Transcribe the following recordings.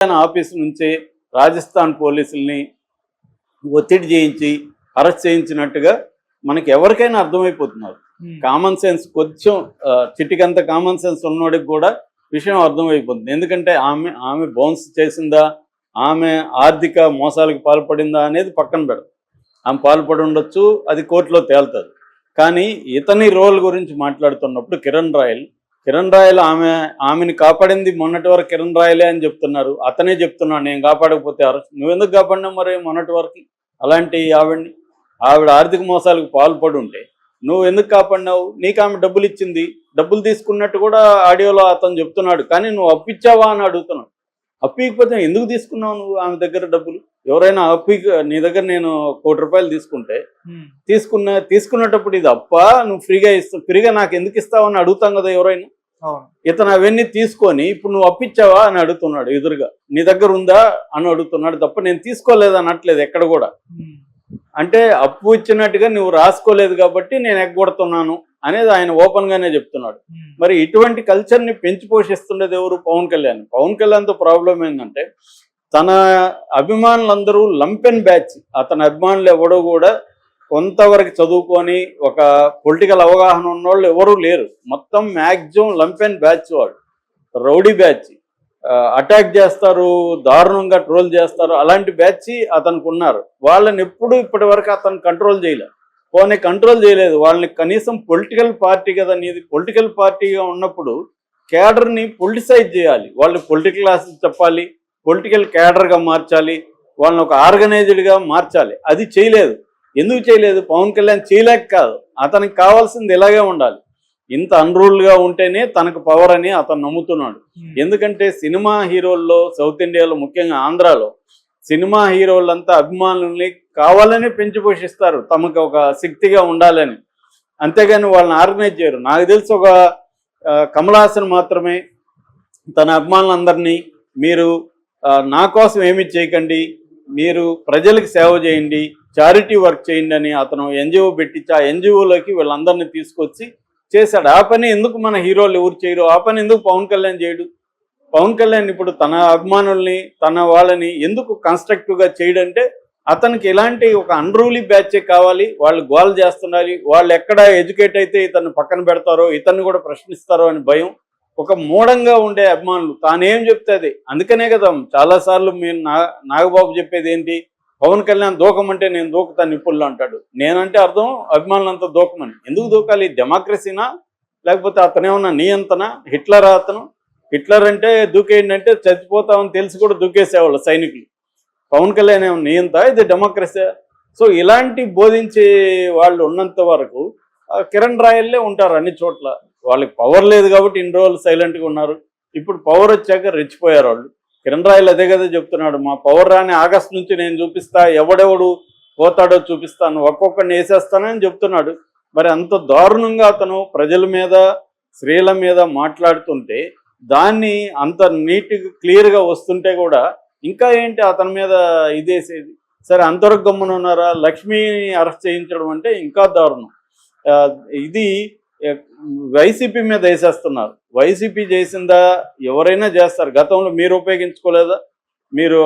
Office నుంచే రాజస్థాన్ పోలీసుల్ని ఒత్తిడి చేయించి అరెస్ట్ చేయించినట్టుగా మనకి ఎవరికైనా అర్థమైపోతున్నారు. కామన్ సెన్స్ కొంచెం చిటికంత కామన్ సెన్స్ ఉన్నోడికి కూడా విషయం అర్థమైపోతుంది. ఎందుకంటే ఆమె బౌన్స్ చేసిందా, ఆమె ఆర్థిక మోసాలకు పాల్పడిందా అనేది పక్కన పెడదు. ఆమె పాల్పడి ఉండొచ్చు, అది కోర్టులో తేలుతుంది. కానీ ఇతని రోల్ గురించి మాట్లాడుతున్నప్పుడు కిరణ్ రాయల్ ఆమెని కాపాడింది మొన్నటి వరకు కిరణ్ రాయలే అని చెప్తున్నారు. అతనే చెప్తున్నాడు నేను కాపాడకపోతే అరెస్ట్. నువ్వెందుకు కాపాడినావు మరి మొన్నటి వరకు? అలాంటి ఆవిడ ఆర్థిక మోసాలకు పాల్పడి ఉంటే నువ్వు ఎందుకు కాపాడినావు? నీకు ఆమె డబ్బులు ఇచ్చింది, డబ్బులు తీసుకున్నట్టు కూడా ఆడియోలో అతను చెప్తున్నాడు. కానీ నువ్వు అప్పిచ్చావా అని అడుగుతున్నాడు. అప్పికపోతే ఎందుకు తీసుకున్నావు నువ్వు ఆమె దగ్గర డబ్బులు? ఎవరైనా నీ దగ్గర నేను ₹1,00,00,000 తీసుకుంటే తీసుకున్నప్పుడు ఇది అప్పా, నువ్వు ఫ్రీగా నాకు ఎందుకు ఇస్తావు అని అడుగుతాం కదా ఎవరైనా. ఇతను అవన్నీ తీసుకొని ఇప్పుడు నువ్వు అప్పిచ్చావా అని అడుగుతున్నాడు ఎదురుగా. నీ దగ్గర ఉందా అని అడుగుతున్నాడు తప్ప నేను తీసుకోలేదు అనట్లేదు ఎక్కడ కూడా. అంటే అప్పు ఇచ్చినట్టుగా నువ్వు రాసుకోలేదు కాబట్టి నేను ఎగ్గొడుతున్నాను అనేది ఆయన ఓపెన్ గానే చెప్తున్నాడు. మరి ఇటువంటి కల్చర్ ని పెంచి పోషిస్తుండేది ఎవరు? పవన్ కళ్యాణ్తో ప్రాబ్లం ఏంటంటే తన అభిమానులందరూ లంపెన్ బ్యాచ్. అతని అభిమానులు ఎవడో కూడా కొంతవరకు చదువుకొని ఒక పొలిటికల్ అవగాహన ఉన్నోళ్ళు ఎవరూ లేరు. మొత్తం మ్యాక్సిమం లంపెన్ బ్యాచ్, వాళ్ళు రౌడీ బ్యాచ్. అటాక్ చేస్తారు, దారుణంగా ట్రోల్ చేస్తారు. అలాంటి బ్యాచ్ అతనికి ఉన్నారు. వాళ్ళని ఎప్పుడు ఇప్పటి వరకు అతను కంట్రోల్ చేయలేదు. వాళ్ళని కనీసం పొలిటికల్ పార్టీ కదా నీది, పొలిటికల్ పార్టీగా ఉన్నప్పుడు క్యాడర్ని పొలిటిసైజ్ చేయాలి. వాళ్ళు పొలిటికల్ క్లాసెస్ చెప్పాలి, పొలిటికల్ క్యాడర్గా మార్చాలి, వాళ్ళని ఒక ఆర్గనైజ్డ్గా మార్చాలి. అది చేయలేదు. ఎందుకు చేయలేదు? పవన్ కళ్యాణ్ చేయలేక కాదు, అతనికి కావాల్సింది ఇలాగే ఉండాలి. ఇంత అన్రూల్గా ఉంటేనే తనకు పవర్ అని అతను నమ్ముతున్నాడు. ఎందుకంటే సినిమా హీరోల్లో సౌత్ ఇండియాలో ముఖ్యంగా ఆంధ్రాలో సినిమా హీరోలంతా అభిమానుల్ని కావాలని పెంచి పోషిస్తారు, తమకు ఒక శక్తిగా ఉండాలని. అంతేగాని వాళ్ళని ఆర్గనైజ్ చేయరు. నాకు తెలిసి ఒక కమల్ హాసన్ మాత్రమే తన అభిమానులందరినీ మీరు నా కోసం ఏమీ చేయకండి, మీరు ప్రజలకు సేవ చేయండి, చారిటీ వర్క్ చేయండి అని అతను ఎన్జిఓ పెట్టించి ఆ ఎన్జిఓలోకి వీళ్ళందరినీ తీసుకొచ్చి చేశాడు. ఆ పని ఎందుకు మన హీరోలు ఎవరు చేయరు? ఆ పని ఎందుకు పవన్ కళ్యాణ్ చేయడు? పవన్ కళ్యాణ్ ఇప్పుడు తన అభిమానుల్ని తన వాళ్ళని ఎందుకు కన్స్ట్రక్టివ్గా చేయడంటే అతనికి ఇలాంటి ఒక అన్రూలీ బ్యాచే కావాలి. వాళ్ళు గోల్ చేస్తున్నారు. వాళ్ళు ఎక్కడ ఎడ్యుకేట్ అయితే ఇతన్ని పక్కన పెడతారో, ఇతన్ని కూడా ప్రశ్నిస్తారో అని భయం. ఒక మూఢంగా ఉండే అభిమానులు తానేం చెప్తే అది. అందుకనే కదా చాలాసార్లు మీరు నాగబాబు చెప్పేది ఏంటి, పవన్ కళ్యాణ్ దూకమంటే నేను దూకుతాను నిప్పుల్లో అంటాడు. నేనంటే అర్థం అభిమానులంతా దూకమని. ఎందుకు దూకాలి? డెమోక్రసీనా లేకపోతే అతనేమన్నా నియంత్రణ? హిట్లర్ అంటే దూకేయండి అంటే చచ్చిపోతామని తెలిసి కూడా దూకేసేవాళ్ళు సైనికులు. పవన్ కళ్యాణ్ ఏమన్నా నియంత? ఇది డెమోక్రసీ. సో ఇలాంటి బోధించే వాళ్ళు ఉన్నంత వరకు కిరణ్ రాయల్లే ఉంటారు అన్ని చోట్ల. వాళ్ళకి పవర్ లేదు కాబట్టి ఇన్ని రోజులు సైలెంట్గా ఉన్నారు. ఇప్పుడు పవర్ వచ్చాక రెచ్చిపోయారు వాళ్ళు. కిరణ్ రాయల్ అదే కదా చెప్తున్నాడు, మా పవర్ రాని ఆగస్టు నుంచి నేను చూపిస్తా, ఎవడెవడు పోతాడో చూపిస్తాను, ఒక్కొక్కడిని వేసేస్తానని చెప్తున్నాడు. మరి అంత దారుణంగా అతను ప్రజల మీద స్త్రీల మీద మాట్లాడుతుంటే దాన్ని అంత నీట్గా క్లియర్గా వస్తుంటే కూడా ఇంకా ఏంటి అతని మీద ఇదేసేది? సరే అంతవరకు గమ్మున ఉన్నారా? లక్ష్మిని అరెస్ట్ చేయించడం అంటే ఇంకా దారుణం. ఇది వైసీపీ మీద వేసేస్తున్నారు. వైసీపీ చేసిందా? ఎవరైనా చేస్తారు. గతంలో మీరు ఉపయోగించుకోలేదా? మీరు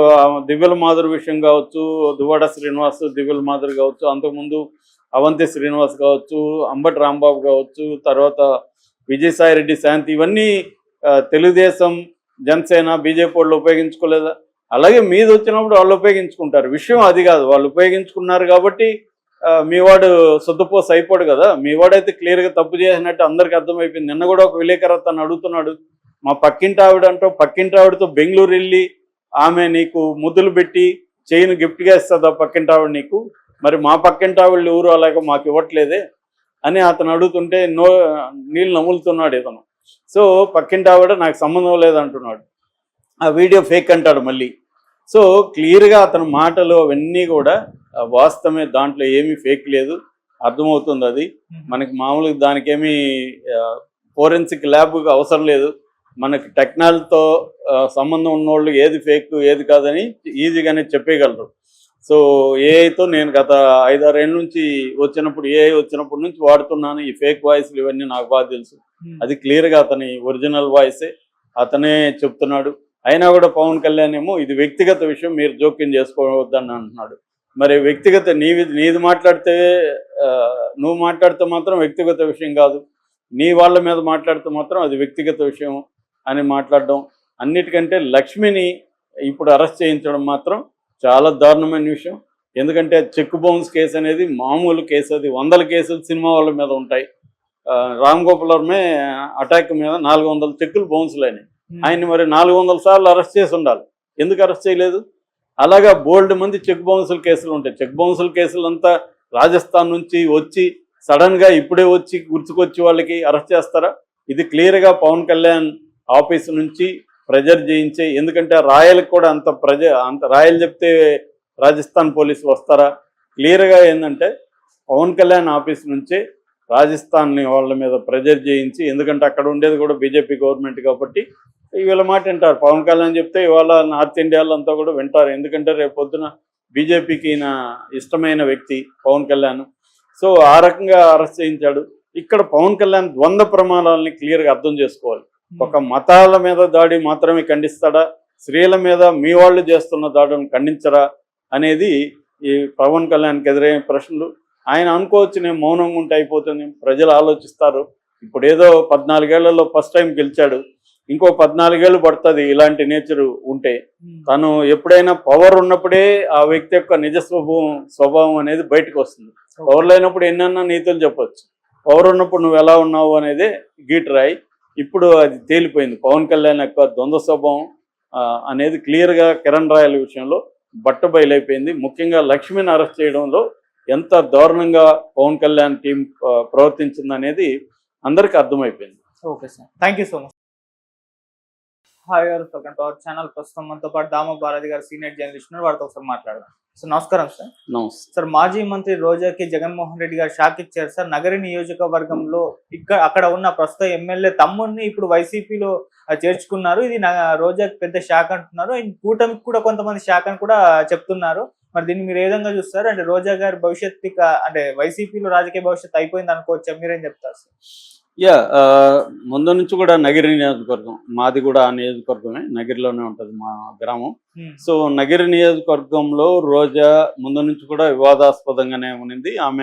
దివ్యల మాధురి విషయం కావచ్చు, దువ్వాడ శ్రీనివాస్ దివ్యల మాధురి కావచ్చు, అంతకుముందు అవంతి శ్రీనివాస్ కావచ్చు, అంబటి రాంబాబు కావచ్చు, తర్వాత విజయసాయిరెడ్డి శాంతి, ఇవన్నీ తెలుగుదేశం జనసేన బీజేపీ వాళ్ళు ఉపయోగించుకోలేదా? అలాగే మీద వచ్చినప్పుడు వాళ్ళు ఉపయోగించుకుంటారు. విషయం అది కాదు, వాళ్ళు ఉపయోగించుకున్నారు కాబట్టి మీ వాడు సొద్దుపోసి అయిపోడు కదా. మీ వాడైతే క్లియర్గా తప్పు చేసినట్టు అందరికీ అర్థమైపోయింది. నిన్న కూడా ఒక విలేకరు తను అడుగుతున్నాడు, మా పక్కింటి ఆవిడతో బెంగళూరు వెళ్ళి ఆమె నీకు ముద్దులు పెట్టి చైన్ గిఫ్ట్గా ఇస్తుందా పక్కింటి ఆవిడ నీకు? మరి మా పక్కింటి ఆవిడలు ఎవరు అలాగ మాకు ఇవ్వట్లేదే అని అతను అడుగుతుంటే నీళ్ళు నములుతున్నాడు ఇతను. సో పక్కింటి ఆవిడ నాకు సంబంధం లేదంటున్నాడు. ఆ వీడియో ఫేక్ అంటాడు మళ్ళీ. సో క్లియర్గా అతని మాటలు అవన్నీ కూడా వాస్తవమే, దాంట్లో ఏమీ ఫేక్ లేదు, అర్థమవుతుంది. అది మనకి మామూలుగా దానికేమీ ఫోరెన్సిక్ ల్యాబ్ అవసరం లేదు. మనకి టెక్నాలజీతో సంబంధం ఉన్నోళ్ళు ఏది ఫేక్ ఏది కాదని ఈజీగానే చెప్పగలరు. సో ఏఐతో నేను గత 5-6 ఏళ్ళ నుంచి ఏఐ వచ్చినప్పటి నుంచి వాడుతున్నాను. ఈ ఫేక్ వాయిస్లు ఇవన్నీ నాకు బాగా తెలుసు. అది క్లియర్గా అతని ఒరిజినల్ వాయిసే, అతనే చెప్తున్నాడు. అయినా కూడా పవన్ కళ్యాణ్ ఏమో ఇది వ్యక్తిగత విషయం, మీరు జోక్యం చేసుకోవద్దని అంటున్నాడు. మరి వ్యక్తిగత నీది మాట్లాడితే నువ్వు మాట్లాడితే మాత్రం వ్యక్తిగత విషయం కాదు, నీ వాళ్ళ మీద మాట్లాడితే మాత్రం అది వ్యక్తిగత విషయం అని మాట్లాడడం. అన్నిటికంటే లక్ష్మిని ఇప్పుడు అరెస్ట్ చేయించడం మాత్రం చాలా దారుణమైన విషయం. ఎందుకంటే చెక్ బౌన్స్ కేసు అనేది మామూలు కేసు, అది 100 కేసులు సినిమా వాళ్ళ మీద ఉంటాయి. రామ్ గోపాల్ వర్మే అటాక్ మీద 400 చెక్కులు బౌన్స్లు అయినాయి. ఆయన్ని మరి 400 సార్లు అరెస్ట్ చేసి ఉండాలి, ఎందుకు అరెస్ట్ చేయలేదు? అలాగా బోల్డ్ మంది చెక్ బౌన్సుల కేసులు ఉంటాయి. చెక్ బౌన్సుల కేసులు అంతా రాజస్థాన్ నుంచి వచ్చి సడన్గా ఇప్పుడే వచ్చి గుర్తుకొచ్చి వాళ్ళకి అరెస్ట్ చేస్తారా? ఇది క్లియర్గా పవన్ కళ్యాణ్ ఆఫీసు నుంచి ప్రెజర్ చేయించే. ఎందుకంటే రాయలకు కూడా అంత రాయలు చెప్తే రాజస్థాన్ పోలీసులు వస్తారా? క్లియర్గా ఏంటంటే పవన్ కళ్యాణ్ ఆఫీస్ నుంచే రాజస్థాన్ని వాళ్ళ మీద ప్రెజర్ చేయించి, ఎందుకంటే అక్కడ ఉండేది కూడా బీజేపీ గవర్నమెంట్ కాబట్టి వీళ్ళ మాట వింటారు. పవన్ కళ్యాణ్ చెప్తే ఇవాళ నార్త్ ఇండియాలో అంతా కూడా వింటారు. ఎందుకంటే రేపు పొద్దున బీజేపీకి ఇష్టమైన వ్యక్తి పవన్ కళ్యాణ్. సో ఆ రకంగా అరెస్ట్ చేయించాడు. ఇక్కడ పవన్ కళ్యాణ్ ద్వంద్వ ప్రమాణాలని క్లియర్గా అర్థం చేసుకోవాలి. ఒక మతాల మీద దాడి మాత్రమే ఖండిస్తాడా, స్త్రీల మీద మీ వాళ్ళు చేస్తున్న దాడులను ఖండించరా అనేది ఈ పవన్ కళ్యాణ్కి ఎదురైన ప్రశ్నలు. ఆయన అనుకోవచ్చు నేను మౌనంగా ఉంటే అయిపోతుంది, ప్రజలు ఆలోచిస్తారు. ఇప్పుడు ఏదో 14 ఏళ్లలో ఫస్ట్ టైం గెలిచాడు, ఇంకో 14 ఏళ్ళు పడుతుంది ఇలాంటి నేచరు ఉంటే. తను ఎప్పుడైనా పవర్ ఉన్నప్పుడే ఆ వ్యక్తి యొక్క నిజ స్వభావం అనేది బయటకు వస్తుంది. పవర్ లేనప్పుడు ఎన్నన్నా నీతులు చెప్పొచ్చు, పవర్ ఉన్నప్పుడు నువ్వు ఎలా ఉన్నావు అనేది గీటరాయి. ఇప్పుడు అది తేలిపోయింది. పవన్ కళ్యాణ్ యొక్క ద్వంద్వ స్వభావం అనేది క్లియర్గా కిరణ్ రాయల విషయంలో బట్టబయలైపోయింది. ముఖ్యంగా లక్ష్మిని అరెస్ట్ చేయడంలో ఎంత దారుణంగా పవన్ కళ్యాణ్ టీం ప్రవర్తించిందనేది అందరికీ అర్థమైపోయింది. Okay sir, thank you so much. Hi గారు, వెల్కమ్ టు అవర్ ఛానల్. ప్రస్తుతం మనతో పాటు దామ భారతి గారు సీనియర్ జర్నలిస్ట్ ఉన్నారు, వారితో ఒకసారి మాట్లాడదాం. సార్ నమస్కారం. సార్ నమస్తే సార్. మాజీ మంత్రి రోజాకి జగన్మోహన్ రెడ్డి గారు షాక్ ఇచ్చారు సార్. నగరి నియోజకవర్గంలో అక్కడ ఉన్న ప్రస్తుత ఎమ్మెల్యే తమ్ముడిని ఇప్పుడు వైసీపీలో చేర్చుకున్నారు. ఇది రోజాకి పెద్ద షాక్ అంటున్నారు. కూటమికి కూడా కొంతమంది షాక్ అని కూడా చెప్తున్నారు. మరి దీన్ని మీరు ఏ విధంగా చూస్తారు? అంటే రోజా గారి భవిష్యత్తు, అంటే వైసీపీలో రాజకీయ భవిష్యత్తు అయిపోయింది అనుకోవచ్చా? మీరేం చెప్తారు సార్? ముందు నుంచి కూడా నగిరి నియోజకవర్గం మాది కూడా ఆ నియోజకవర్గమే, నగిరిలోనే ఉంటుంది మా గ్రామం. సో నగిరి నియోజకవర్గంలో రోజా ముందు నుంచి కూడా వివాదాస్పదంగానే ఉన్నింది. ఆమె